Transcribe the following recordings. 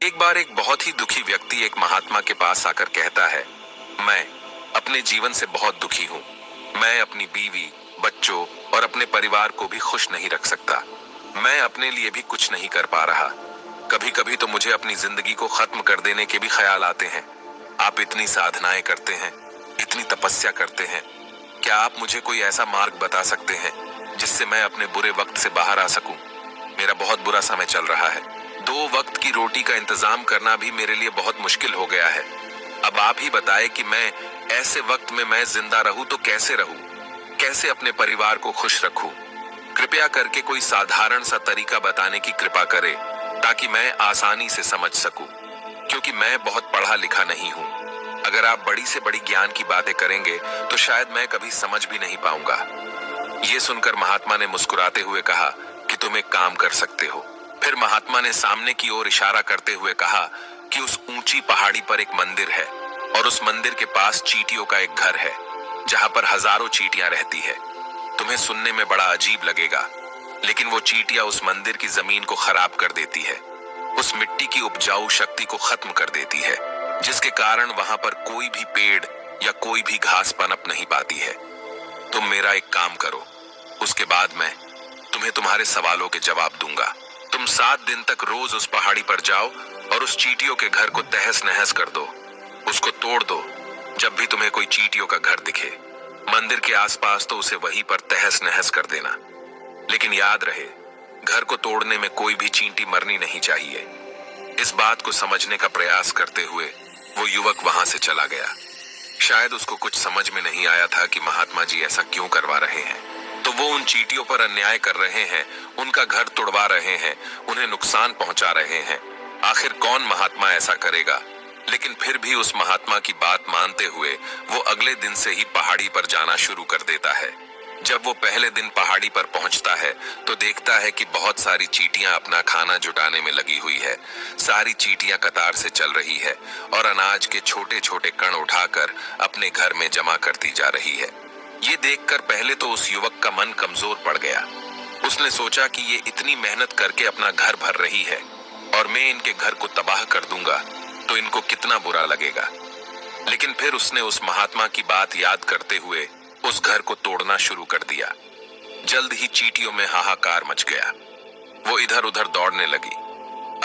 एक बार एक बहुत ही दुखी व्यक्ति एक महात्मा के पास आकर कहता है, मैं अपने जीवन से बहुत दुखी हूं। मैं अपनी बीवी, बच्चों और अपने परिवार को भी खुश नहीं रख सकता। मैं अपने लिए भी कुछ नहीं कर पा रहा। कभी कभी तो मुझे अपनी जिंदगी को खत्म कर देने के भी ख्याल आते हैं। आप इतनी साधनाएं करते हैं, इतनी तपस्या करते हैं, क्या आप मुझे कोई ऐसा मार्ग बता सकते हैं जिससे मैं अपने बुरे वक्त से बाहर आ सकूं? मेरा बहुत बुरा समय चल रहा है। 2 वक्त की रोटी का इंतजाम करना भी मेरे लिए बहुत मुश्किल हो गया है। अब आप ही बताएं कि मैं ऐसे वक्त में मैं जिंदा रहूं तो कैसे रहूं? कैसे अपने परिवार को खुश रखूं? कृपया करके कोई साधारण सा तरीका बताने की कृपा करें ताकि मैं आसानी से समझ सकूं, क्योंकि मैं बहुत पढ़ा लिखा नहीं हूं। अगर आप बड़ी से बड़ी ज्ञान की बातें करेंगे तो शायद मैं कभी समझ भी नहीं पाऊंगा। ये सुनकर महात्मा ने मुस्कुराते हुए कहा कि तुम एक काम कर सकते हो। फिर महात्मा ने सामने की ओर इशारा करते हुए कहा कि उस ऊंची पहाड़ी पर एक मंदिर है और उस मंदिर के पास चींटियों का एक घर है जहां पर हजारों चींटियां रहती है। तुम्हें सुनने में बड़ा अजीब लगेगा, लेकिन वो चींटियां उस मंदिर की जमीन को खराब कर देती है, उस मिट्टी की उपजाऊ शक्ति को खत्म कर देती है, जिसके कारण वहां पर कोई भी पेड़ या कोई भी घास पनप नहीं पाती है। तुम मेरा एक काम करो, उसके बाद मैं तुम्हें तुम्हारे सवालों के जवाब दूंगा। तुम 7 दिन तक रोज उस पहाड़ी पर जाओ और उस चींटियों के घर को तहस नहस कर दो, उसको तोड़ दो। जब भी तुम्हें कोई चींटियों का घर दिखे मंदिर के आसपास तो उसे वहीं पर तहस नहस कर देना। लेकिन याद रहे, घर को तोड़ने में कोई भी चींटी मरनी नहीं चाहिए। इस बात को समझने का प्रयास करते हुए वो युवक वहां से चला गया। शायद उसको कुछ समझ में नहीं आया था कि महात्मा जी ऐसा क्यों करवा रहे हैं। तो वो उन चींटियों पर अन्याय कर रहे हैं, उनका घर तोड़वा रहे हैं, उन्हें नुकसान पहुंचा रहे हैं। आखिर कौन महात्मा ऐसा करेगा? लेकिन फिर भी उस महात्मा की बात मानते हुए वो अगले दिन से ही पहाड़ी पर जाना शुरू कर देता है। जब वो पहले दिन पहाड़ी पर पहुंचता है तो देखता है कि बहुत सारी चींटियां अपना खाना जुटाने में लगी हुई है। सारी चींटियां कतार से चल रही है और अनाज के छोटे छोटे कण उठाकर अपने घर में जमा करती जा रही है। ये देखकर पहले तो उस युवक का मन कमजोर पड़ गया। उसने सोचा कि ये इतनी मेहनत करके अपना घर भर रही है और मैं इनके घर को तबाह कर दूंगा तो इनको कितना बुरा लगेगा। लेकिन फिर उसने उस महात्मा की बात याद करते हुए उस घर को तोड़ना शुरू कर दिया। जल्द ही चींटियों में हाहाकार मच गया। वो इधर उधर दौड़ने लगी।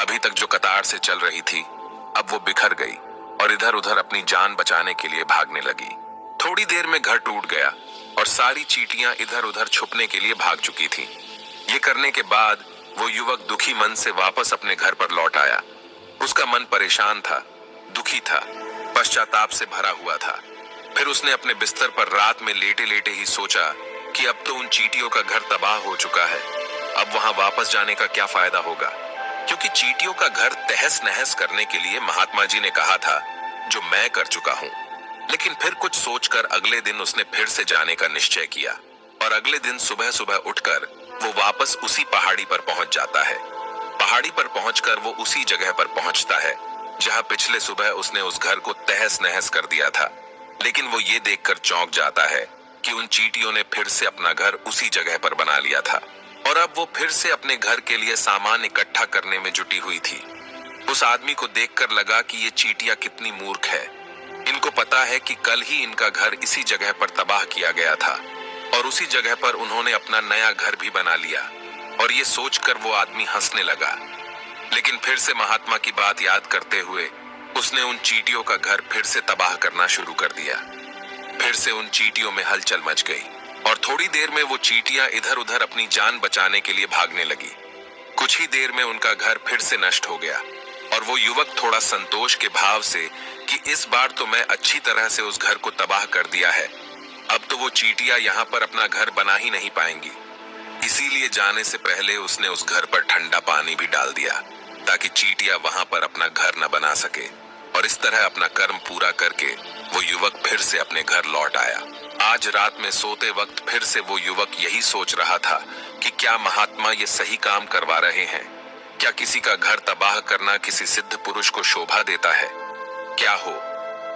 अभी तक जो कतार से चल रही थी अब वो बिखर गई और इधर उधर अपनी जान बचाने के लिए भागने लगी। थोड़ी देर में घर टूट गया और सारी चींटियां इधर उधर छुपने के लिए भाग चुकी थीं। ये करने के बाद वो युवक दुखी मन से वापस अपने घर पर लौट आया। उसका मन परेशान था, दुखी था, पश्चाताप से भरा हुआ था। फिर उसने अपने बिस्तर पर रात में लेटे लेटे ही सोचा कि अब तो उन चींटियों का घर तबाह हो चुका है, अब वहां वापस जाने का क्या फायदा होगा, क्योंकि चींटियों का घर तहस नहस करने के लिए महात्मा जी ने कहा था, जो मैं कर चुका हूं। लेकिन फिर कुछ सोचकर अगले दिन उसने फिर से जाने का निश्चय किया और अगले दिन सुबह सुबह उठकर वो वापस उसी पहाड़ी पर पहुंच जाता है। पहाड़ी पर पहुंचकर वो उसी जगह पर पहुंचता है जहां पिछले सुबह उसने उस घर को तहस नहस कर दिया था। लेकिन वो ये देखकर चौंक जाता है कि उन चींटियों ने फिर से अपना घर उसी जगह पर बना लिया था और अब वो फिर से अपने घर के लिए सामान इकट्ठा करने में जुटी हुई थी। उस आदमी को देखकर लगा कि ये चींटियां कितनी मूर्ख है। इनको पता है कि कल ही इनका घर इसी जगह पर तबाह किया गया था और उसी जगह पर उन्होंने अपना नया घर भी बना लिया। और ये सोचकर वो आदमी हंसने लगा। लेकिन फिर से महात्मा की बात याद करते हुए उसने उन चींटियों का घर फिर से तबाह करना शुरू कर दिया। फिर से उन चींटियों में हलचल मच गई और थोड़ी देर में वो चींटियां इधर उधर अपनी जान बचाने के लिए भागने लगी। कुछ ही देर में उनका घर फिर से नष्ट हो गया और वो युवक थोड़ा संतोष के भाव से कि इस बार तो मैं अच्छी तरह से उस घर को तबाह कर दिया है, अब तो वो चींटियां यहाँ पर अपना घर बना ही नहीं पाएंगी। इसीलिए जाने से पहले उसने उस घर पर ठंडा पानी भी डाल दिया ताकि चींटियां वहां पर अपना घर न बना सके। और इस तरह अपना कर्म पूरा करके वो युवक फिर से अपने घर लौट आया। आज रात में सोते वक्त फिर से वो युवक यही सोच रहा था कि क्या महात्मा ये सही काम करवा रहे हैं? क्या किसी का घर तबाह करना किसी सिद्ध पुरुष को शोभा देता है? क्या हो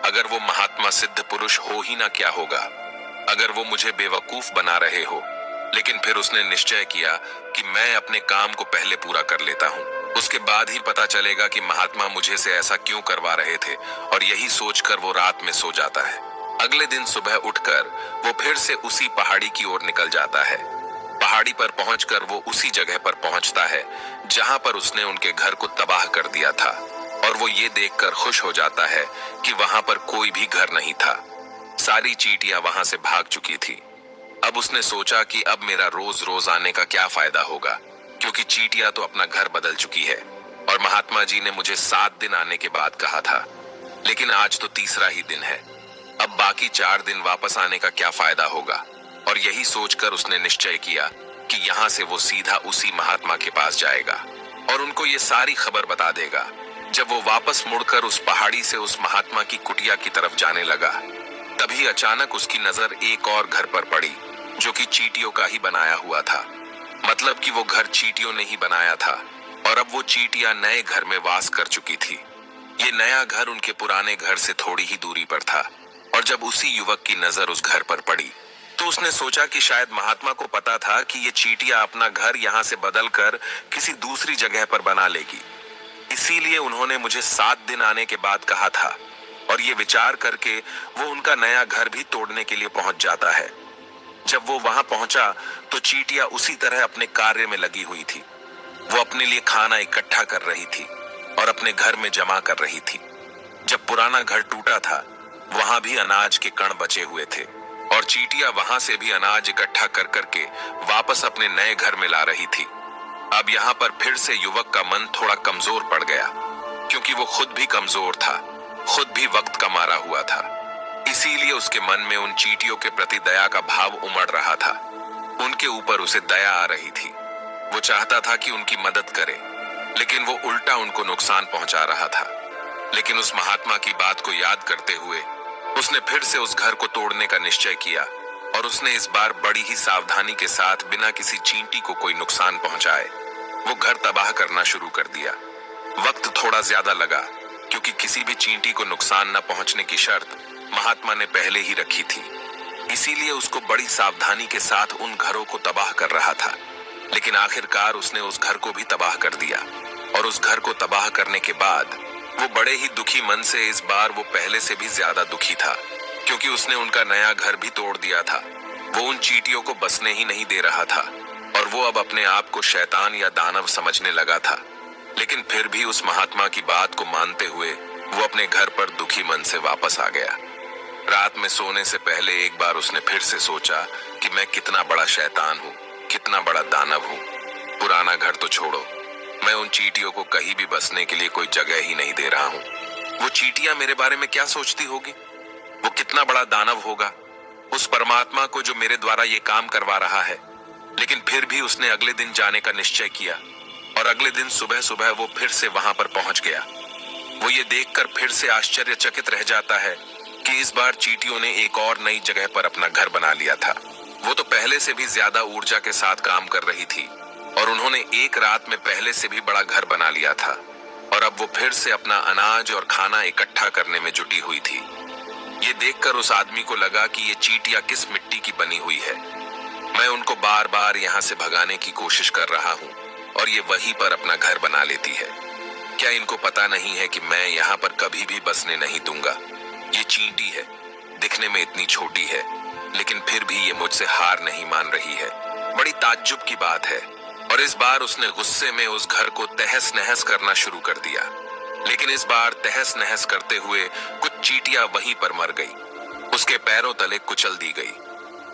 अगर वो महात्मा सिद्ध पुरुष हो ही ना, क्या होगा अगर वो मुझे बेवकूफ बना रहे हो? लेकिन फिर उसने निश्चय किया कि मैं अपने काम को पहले पूरा कर लेता हूँ। उसके बाद ही पता चलेगा कि महात्मा मुझे से ऐसा क्यों करवा रहे थे, और यही सोचकर वो रात में सो जाता है। अगले दिन सुबह उठकर वो फिर से उसी पहाड़ी की ओर निकल जाता है। पहाड़ी पर पहुंचकर वो उसी जगह पर पहुंचता है जहां पर उसने उनके घर को तबाह कर दिया था, और वो ये देखकर खुश हो जाता है कि वहां पर कोई भी घर नहीं था। सारी चींटियां वहां से भाग चुकी थी। अब उसने सोचा कि अब मेरा रोज रोज आने का क्या फायदा होगा, क्योंकि चींटियां तो अपना घर बदल चुकी है, और महात्मा जी ने मुझे 7 दिन आने के बाद कहा था, लेकिन आज तो तीसरा ही दिन है। अब बाकी 4 दिन वापस आने का क्या फायदा होगा। और यही सोचकर उसने निश्चय किया कि यहाँ से वो सीधा उसी महात्मा के पास जाएगा और उनको ये सारी खबर बता देगा। जब वो वापस मुड़कर उस पहाड़ी से उस महात्मा की कुटिया की तरफ जाने लगा, तभी अचानक उसकी नजर एक और घर पर पड़ी, जो कि चींटियों का ही बनाया हुआ था। मतलब कि वो घर चींटियों ने ही बनाया था, और अब वो चींटियां नए घर में वास कर चुकी थी। ये नया घर उनके पुराने घर से थोड़ी ही दूरी पर था, और जब उसी युवक की नजर उस घर पर पड़ी तो उसने सोचा कि शायद महात्मा को पता था कि ये चींटियां अपना घर यहाँ से बदलकर किसी दूसरी जगह पर बना लेगी, इसीलिए उन्होंने मुझे 7 दिन आने के बाद कहा था। और ये विचार करके वो उनका नया घर भी तोड़ने के लिए पहुंच जाता है। जब वो वहां पहुंचा तो चींटियां उसी तरह अपने कार्य में लगी हुई थी। वो अपने लिए खाना इकट्ठा कर रही थी और अपने घर में जमा कर रही थी। जब पुराना घर टूटा था, वहां भी अनाज के कण बचे हुए थे, और चींटियां वहां से भी अनाज इकट्ठा कर करके वापस अपने नए घर में ला रही थी। अब यहाँ पर फिर से युवक का मन थोड़ा कमजोर पड़ गया, क्योंकि वो खुद भी कमजोर था, खुद भी वक्त का मारा हुआ था। इसीलिए उसके मन में उन चींटियों के प्रति दया का भाव उमड़ रहा था। उनके ऊपर उसे दया आ रही थी। वो चाहता था कि उनकी मदद करे, लेकिन वो उल्टा उनको नुकसान पहुंचा रहा था। लेकिन उस महात्मा की बात को याद करते हुए उसने फिर से उस घर को तोड़ने का निश्चय किया, और उसने इस बार बड़ी ही सावधानी के साथ बिना किसी चींटी को कोई नुकसान पहुंचाए वो घर तबाह करना शुरू कर दिया। वक्त थोड़ा ज्यादा लगा, क्योंकि किसी भी चींटी को नुकसान न पहुंचने की शर्त महात्मा ने पहले ही रखी थी। इसीलिए उसको बड़ी सावधानी के साथ उन घरों को तबाह कर रहा था। लेकिन आखिरकार उसने उस घर को भी तबाह कर दिया, और उस घर को तबाह करने के बाद वो बड़े ही दुखी मन से इस बार वो पहले से भी ज्यादा दुखी था, क्योंकि उसने उनका नया घर भी तोड़ दिया था। वो उन चींटियों को बसने ही नहीं दे रहा था, और वो अब अपने आप को शैतान या दानव समझने लगा था। लेकिन फिर भी उस महात्मा की बात को मानते हुए वो अपने घर पर दुखी मन से वापस आ गया। रात में सोने से पहले एक बार उसने फिर से सोचा कि मैं कितना बड़ा शैतान हूँ, कितना बड़ा दानव हूँ। पुराना घर तो छोड़ो, मैं उन चींटियों को कहीं भी बसने के लिए कोई जगह ही नहीं दे रहा हूँ। वो चींटियां मेरे बारे में क्या सोचती होगी, वो कितना बड़ा दानव होगा उस परमात्मा को जो मेरे द्वारा ये काम करवा रहा है। लेकिन फिर भी उसने अगले दिन जाने का निश्चय किया, और अगले दिन सुबह सुबह वो फिर से वहां पर पहुंच गया। वो ये देखकर फिर से आश्चर्यचकित रह जाता है कि इस बार चींटियों ने एक और नई जगह पर अपना घर बना लिया था। वो तो पहले से भी ज्यादा ऊर्जा के साथ काम कर रही थी, और उन्होंने एक रात में पहले से भी बड़ा घर बना लिया था, और अब वो फिर से अपना अनाज और खाना इकट्ठा करने में जुटी हुई थी। ये देखकर उस आदमी को लगा कि ये चींटियां किस मिट्टी की बनी हुई है। मैं उनको बार बार यहाँ से भगाने की कोशिश कर रहा हूँ, और ये वहीं पर अपना घर बना लेती है। क्या इनको पता नहीं है कि मैं यहाँ पर कभी भी बसने नहीं दूंगा। ये चींटी है, दिखने में इतनी छोटी है, लेकिन फिर भी ये मुझसे हार नहीं मान रही है। बड़ी ताज्जुब की बात है। और इस बार उसने गुस्से में उस घर को तहस नहस करना शुरू कर दिया। लेकिन इस बार तहस नहस करते हुए कुछ चींटियां वहीं पर मर गई, उसके पैरों तले कुचल दी गई।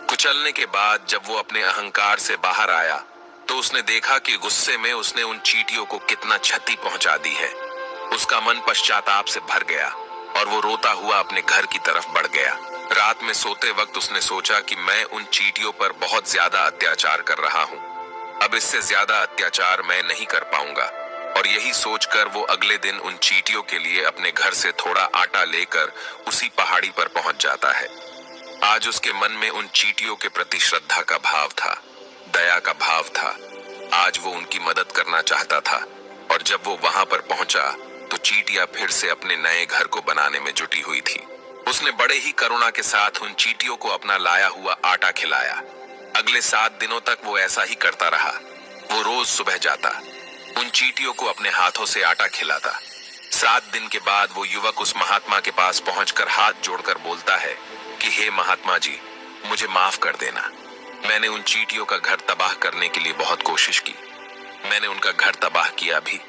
कुचलने के बाद जब वो अपने अहंकार से बाहर आया तो उसने देखा कि गुस्से में उसने उन चींटियों को कितना क्षति पहुंचा दी है। उसका मन पश्चाताप से भर गया, और वो रोता हुआ अपने घर की तरफ बढ़ गया। रात में सोते वक्त उसने सोचा कि मैं उन चींटियों पर बहुत ज्यादा अत्याचार कर रहा हूँ, अब इससे ज्यादा अत्याचार मैं नहीं कर पाऊंगा। और यही सोचकर वो अगले दिन उन चींटियों के लिए अपने घर से थोड़ा आटा लेकर उसी पहाड़ी पर पहुंच जाता है। आज उसके मन में उन चींटियों के प्रति श्रद्धा का भाव था, दया का भाव था। आज वो उनकी मदद करना चाहता था, और जब वो वहां पर पहुंचा तो चींटियां फिर से अपने नए घर को बनाने में जुटी हुई थी। उसने बड़े ही करुणा के साथ उन चींटियों को अपना लाया हुआ आटा खिलाया। अगले 7 दिनों तक वो ऐसा ही करता रहा। वो रोज सुबह जाता, उन चींटियों को अपने हाथों से आटा खिलाता। 7 दिन के बाद वो युवक उस महात्मा के पास पहुंचकर हाथ जोड़कर बोलता है कि हे महात्मा जी, मुझे माफ कर देना। मैंने उन चींटियों का घर तबाह करने के लिए बहुत कोशिश की। मैंने उनका घर तबाह किया भी।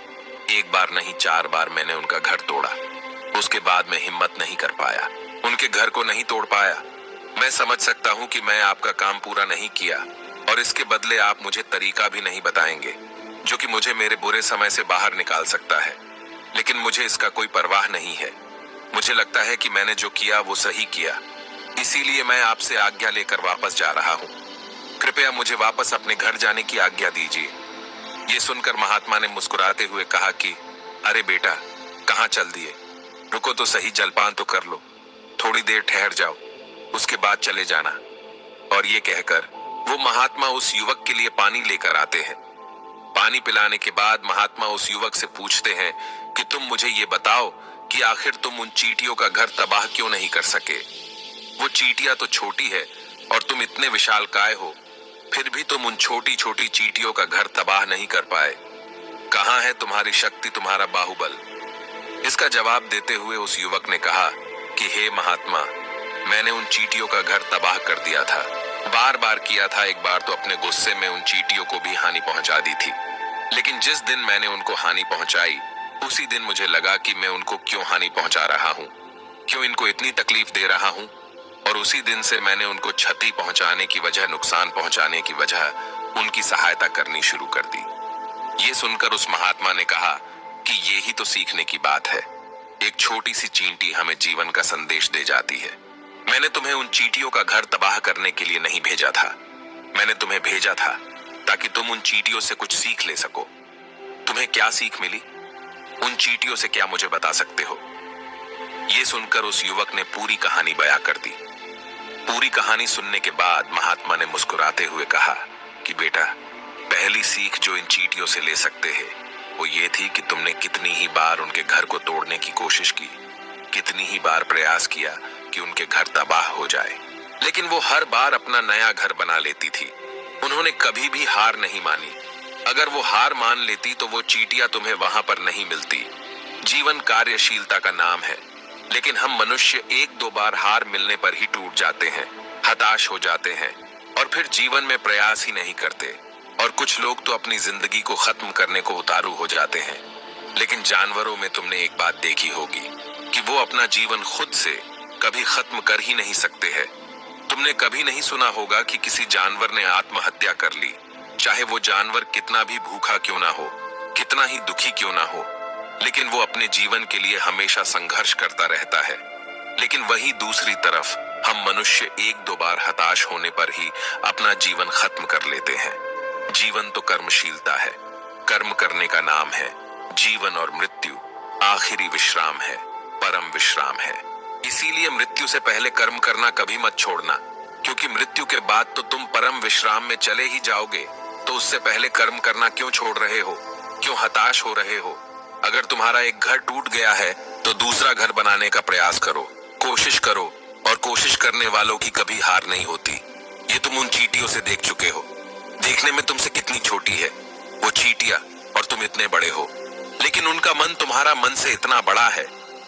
1 बार नहीं 4 बार मैंने उनका घर तोड़ा। उसके बाद मैं हिम्मत नहीं कर पाया, उनके घर को नहीं तोड़ पाया। मैं समझ सकता हूं कि मैं आपका काम पूरा नहीं किया और इसके बदले आप मुझे तरीका भी नहीं बताएंगे जो कि मुझे मेरे बुरे समय से बाहर निकाल सकता है। लेकिन मुझे इसका कोई परवाह नहीं है। मुझे लगता है कि मैंने जो किया वो सही किया, इसीलिए मैं आपसे आज्ञा लेकर वापस जा रहा हूं। कृपया मुझे वापस अपने घर जाने की आज्ञा दीजिए। ये सुनकर महात्मा ने मुस्कुराते हुए कहा कि अरे बेटा, कहाँ चल दिए? रुको तो सही, जलपान तो कर लो, थोड़ी देर ठहर जाओ, उसके बाद चले जाना। और ये कहकर वो महात्मा उस युवक के लिए पानी लेकर आते हैं। पानी पिलाने के बाद महात्मा उस युवक से पूछते हैं कि तुम मुझे ये बताओ कि आखिर तुम उन चींटियों का घर तबाह क्यों नहीं कर सके? वो चींटियां तो छोटी है और तुम इतने विशालकाय हो, फिर भी तुम उन छोटी छोटी चींटियों का घर तबाह नहीं कर पाए। कहाँ है तुम्हारी शक्ति, तुम्हारा बाहुबल? इसका जवाब देते हुए उस युवक ने कहा कि हे महात्मा, मैंने उन चींटियों का घर तबाह कर दिया था। बार बार किया था। एक बार तो अपने गुस्से में उन चींटियों को भी हानि पहुंचा दी थी। लेकिन जिस दिन मैंने उनको हानि पहुंचाई, उसी दिन मुझे लगा कि मैं उनको क्यों हानि पहुंचा रहा हूं, क्यों इनको इतनी तकलीफ दे रहा हूं। और उसी दिन से मैंने उनको क्षति पहुंचाने की वजह, नुकसान पहुंचाने की वजह उनकी सहायता करनी शुरू कर दी। ये सुनकर उस महात्मा ने कहा कि ये ही तो सीखने की बात है। एक छोटी सी चींटी हमें जीवन का संदेश दे जाती है। मैंने तुम्हें उन चींटियों का घर तबाह करने के लिए नहीं भेजा था। मैंने तुम्हें भेजा था ताकि तुम उन चींटियों से कुछ सीख ले सको। तुम्हें क्या सीख मिली? उन चींटियों से क्या मुझे बता सकते हो? ये सुनकर उस युवक ने पूरी कहानी बयां कर दी। पूरी कहानी सुनने के बाद महात्मा ने मुस्कुराते हुए कहा कि बेटा, पहली सीख जो इन चींटियों से ले सकते हैं वो ये थी कि तुमने कितनी ही बार उनके घर को तोड़ने की कोशिश की, कितनी ही बार प्रयास किया कि उनके घर तबाह हो जाए, लेकिन वो हर बार अपना नया घर बना लेती थी। उन्होंने कभी भी हार नहीं मानी। अगर वो हार मान लेती तो वो चींटियां तुम्हें वहां पर नहीं मिलती। जीवन कार्यशीलता का नाम है, लेकिन हम मनुष्य 1-2 बार हार मिलने पर ही टूट जाते हैं, हताश हो जाते हैं और फिर जीवन में प्रयास ही नहीं करते। और कुछ लोग तो अपनी जिंदगी को खत्म करने को उतारू हो जाते हैं। लेकिन जानवरों में तुमने एक बात देखी होगी कि वो अपना जीवन खुद से कभी खत्म कर ही नहीं सकते हैं। तुमने कभी नहीं सुना होगा कि किसी जानवर ने आत्महत्या कर ली, चाहे वो जानवर कितना भी भूखा क्यों ना हो, कितना ही दुखी क्यों ना हो, लेकिन वो अपने जीवन के लिए हमेशा संघर्ष करता रहता है। लेकिन वही दूसरी तरफ हम मनुष्य 1-2 बार हताश होने पर ही अपना जीवन खत्म कर लेते हैं। जीवन तो कर्मशीलता है, कर्म करने का नाम है। जीवन और मृत्यु आखिरी विश्राम है, परम विश्राम है। इसीलिए मृत्यु से पहले कर्म करना कभी मत छोड़ना, क्योंकि मृत्यु के बाद तो तुम परम विश्राम में चले ही जाओगे। तो उससे पहले कर्म करना क्यों छोड़ रहे हो? क्यों हताश हो रहे हो? अगर तुम्हारा एक घर टूट गया है तो दूसरा घर बनाने का प्रयास करो, कोशिश करो, और कोशिश करने वालों की कभी हार नहीं होती। ये तुम उन चींटियों से देख चुके हो। देखने में तुमसे कितनी छोटी है वो चींटियां और तुम इतने बड़े हो, लेकिन उनका मन तुम्हारा मन से इतना बड़ा है,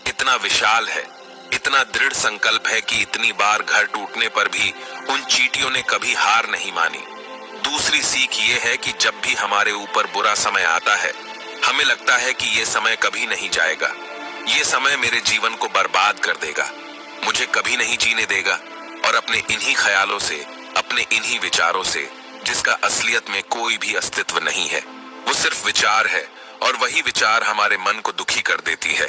इतना विशाल है, इतना दृढ़ संकल्प है कि इतनी बार घर टूटने पर भी उन चींटियों ने कभी हार नहीं मानी। दूसरी सीख ये है कि जब भी हमारे ऊपर बुरा समय आता है, हमें लगता है कि ये समय कभी नहीं जाएगा, ये समय मेरे जीवन को बर्बाद कर देगा, मुझे कभी नहीं जीने देगा। और अपने इन्हीं ख्यालों से, अपने इन्हीं विचारों से, जिसका असलियत में कोई भी अस्तित्व नहीं है, वो सिर्फ विचार है, और वही विचार हमारे मन को दुखी कर देती है,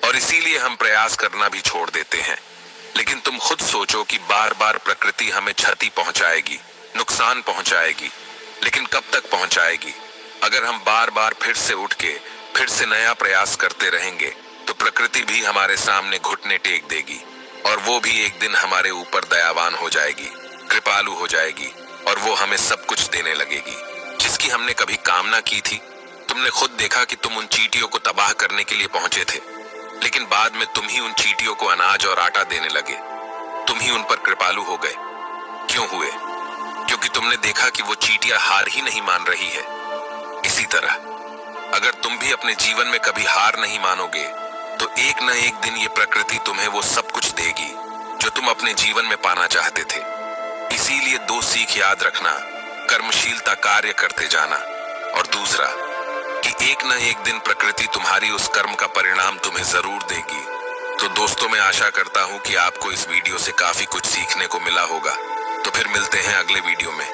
और इसीलिए हम प्रयास करना भी छोड़ देते हैं। लेकिन तुम खुद सोचो कि बार बार प्रकृति हमें क्षति पहुंचाएगी, नुकसान पहुंचाएगी, लेकिन कब तक पहुंचाएगी? अगर हम बार बार फिर से उठ के फिर से नया प्रयास करते रहेंगे तो प्रकृति भी हमारे सामने घुटने टेक देगी, और वो भी एक दिन हमारे ऊपर दयावान हो जाएगी, कृपालु हो जाएगी, और वो हमें सब कुछ देने लगेगी जिसकी हमने कभी कामना की थी। तुमने खुद देखा कि तुम उन चींटियों को तबाह करने के लिए पहुंचे थे, लेकिन बाद में तुम ही उन चींटियों को अनाज और आटा देने लगे। तुम ही उन पर कृपालु हो गए। क्यों हुए? क्योंकि तुमने देखा कि वो चींटियां हार ही नहीं मान रही है। इसी तरह अगर तुम भी अपने जीवन में कभी हार नहीं मानोगे तो एक न एक दिन ये प्रकृति तुम्हें वो सब कुछ देगी जो तुम अपने जीवन में पाना चाहते थे। इसीलिए 2 सीख याद रखना, कर्मशीलता कार्य करते जाना, और दूसरा कि एक न एक दिन प्रकृति तुम्हारी उस कर्म का परिणाम तुम्हें जरूर देगी। तो दोस्तों, मैं आशा करता हूं कि आपको इस वीडियो से काफी कुछ सीखने को मिला होगा। तो फिर मिलते हैं अगले वीडियो में।